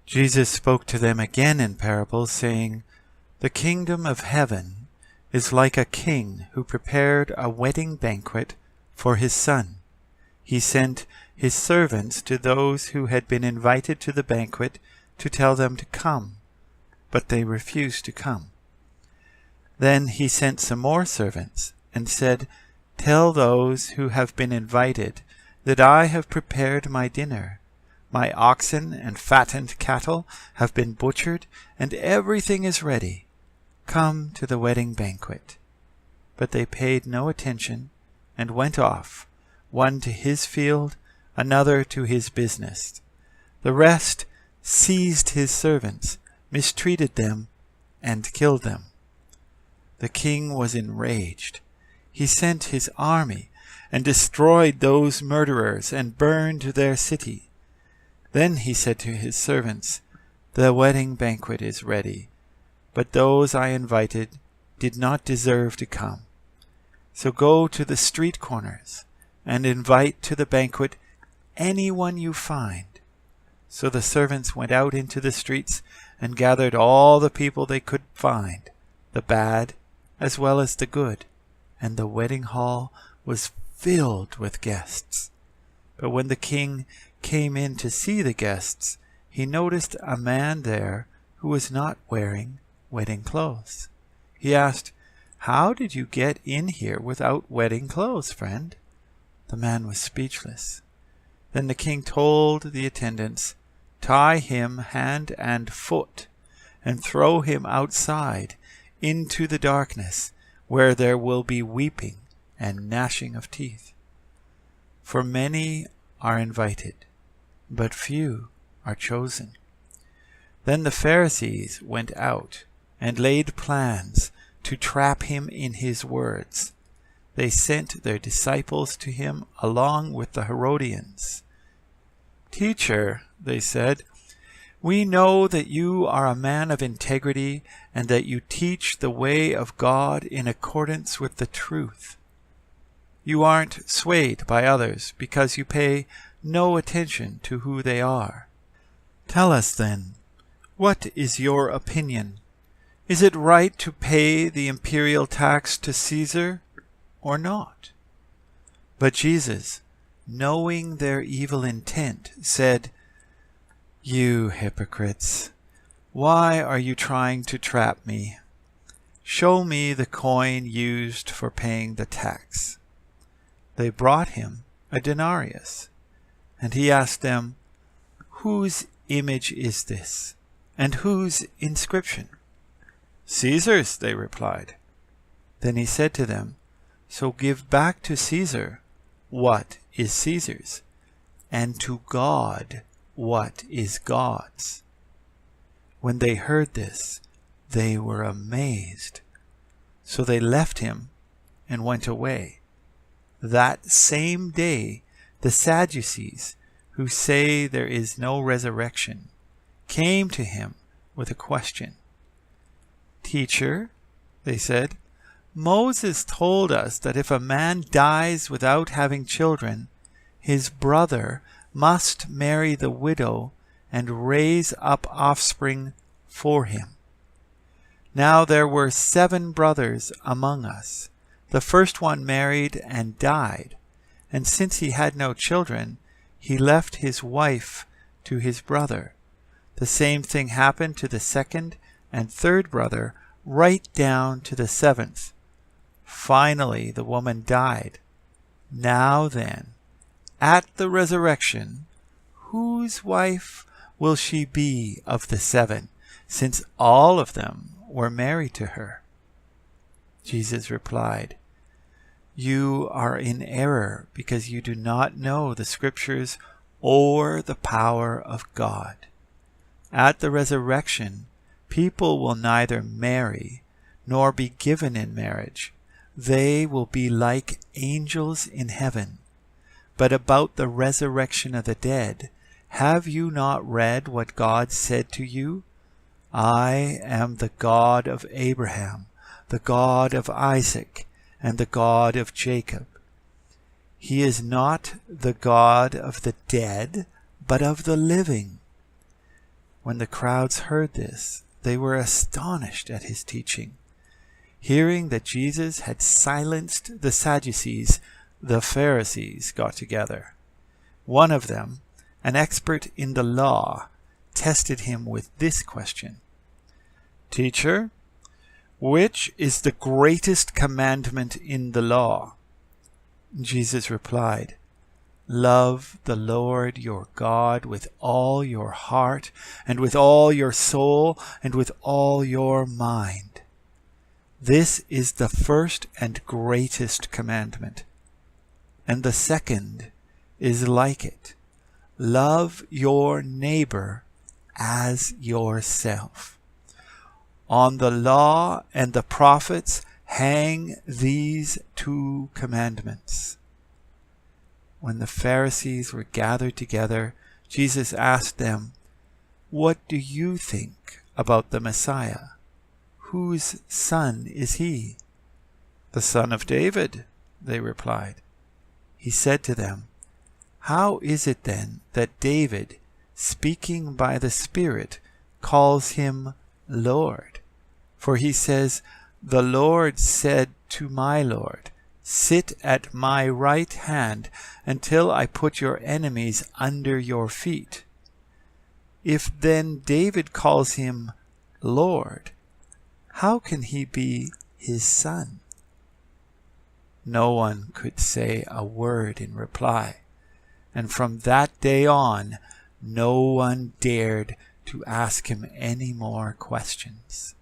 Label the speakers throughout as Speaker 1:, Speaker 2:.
Speaker 1: Jesus spoke to them again in parables, saying, "The kingdom of heaven is like a king who prepared a wedding banquet for his son. He sent his servants to those who had been invited to the banquet to tell them to come, but they refused to come. Then he sent some more servants and said, 'Tell those who have been invited that I have prepared my dinner. My oxen and fattened cattle have been butchered, and everything is ready. Come to the wedding banquet.' But they paid no attention and went off, one to his field, another to his business. The rest seized his servants, mistreated them, and killed them. The king was enraged. He sent his army and destroyed those murderers and burned their city. Then he said to his servants, 'The wedding banquet is ready, but those I invited did not deserve to come. So go to the street corners and invite to the banquet anyone you find.' So the servants went out into the streets and gathered all the people they could find, the bad as well as the good, and the wedding hall was filled with guests. But when the king came in to see the guests, he noticed a man there who was not wearing wedding clothes. He asked, 'How did you get in here without wedding clothes, friend?' The man was speechless. Then the king told the attendants, 'Tie him hand and foot and throw him outside into the darkness, where there will be weeping and gnashing of teeth. For many are invited, but few are chosen.' Then the Pharisees went out and laid plans to trap him in his words. They sent their disciples to him along with the Herodians. 'Teacher,' they said, 'we know that you are a man of integrity and that you teach the way of God in accordance with the truth. You aren't swayed by others because you pay no attention to who they are. Tell us then, what is your opinion? Is it right to pay the imperial tax to Caesar or not?' But Jesus, knowing their evil intent, said, 'You hypocrites, why are you trying to trap me? Show me the coin used for paying the tax.' They brought him a denarius, and he asked them, 'Whose image is this, and whose inscription?' 'Caesar's,' they replied. Then he said to them, 'So give back to Caesar what is Caesar's, and to God what is God's.' When they heard this, they were amazed. So they left him and went away. That same day, the Sadducees, who say there is no resurrection, came to him with a question. 'Teacher,' they said, 'Moses told us that if a man dies without having children, his brother must marry the widow and raise up offspring for him. Now there were 7 brothers among us. The first one married and died, and since he had no children, he left his wife to his brother. The same thing happened to the second and third brother, right down to the 7th. Finally, the woman died. Now then, at the resurrection, whose wife will she be of the 7, since all of them were married to her?' Jesus replied, 'You are in error because you do not know the Scriptures or the power of God. At the resurrection, people will neither marry nor be given in marriage. They will be like angels in heaven. But about the resurrection of the dead, have you not read what God said to you? I am the God of Abraham, the God of Isaac, and the God of Jacob. He is not the God of the dead, but of the living. When the crowds heard this, they were astonished at his teaching. Hearing that Jesus had silenced the Sadducees, the Pharisees got together. One of them, an expert in the law, tested him with this question: "Teacher, which is the greatest commandment in the law?" Jesus replied, "Love the Lord your God with all your heart, and with all your soul, and with all your mind. This is the first and greatest commandment. And the second is like it. Love your neighbor as yourself. On the law and the prophets hang these two commandments." When the Pharisees were gathered together, Jesus asked them, "What do you think about the Messiah? Whose son is he?" "The son of David," they replied. He said to them, "How is it then that David, speaking by the Spirit, calls him Lord? For he says, 'The Lord said to my Lord, sit at my right hand until I put your enemies under your feet.' If then David calls him Lord, how can he be his son?" No one could say a word in reply, and from that day on, no one dared to ask him any more questions.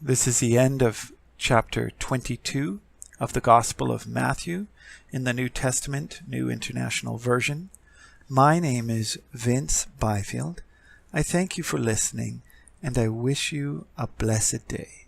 Speaker 1: This is the end of chapter 22 of the Gospel of Matthew in the New Testament, New International Version. My name is Vince Byfield. I thank you for listening, and I wish you a blessed day.